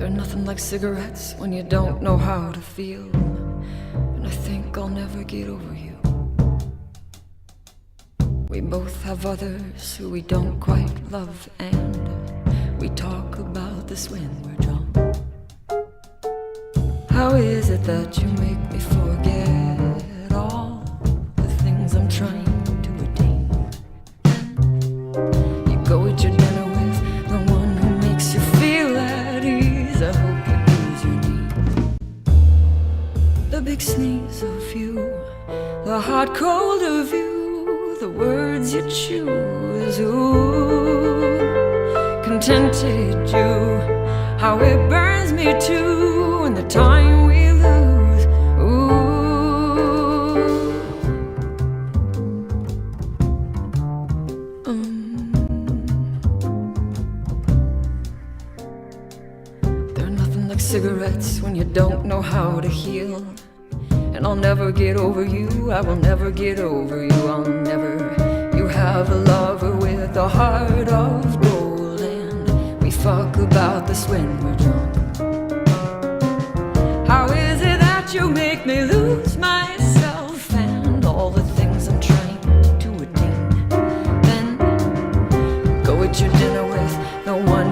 They're nothing like cigarettes when you don't know how to feel. And I think I'll never get over you. We both have others who we don't quite love, and we talk about this when we're drunk. How is it that you make me forget all the things I'm trying to redeem? You go at your dinner with the one who makes you feel at ease. I hope you lose your knees. The big sneeze of you, the hot cold of you, the words you choose, ooh, contented you, how it burns me too, and the time we lose, ooh. They're nothing like cigarettes when you don't know how to heal. And I'll never get over you, I will never get over you, I'll never. You have a lover with a heart of gold, and we fuck about this when we're drunk. How is it that you make me lose myself and all the things I'm trying to attain? Then go at your dinner with the one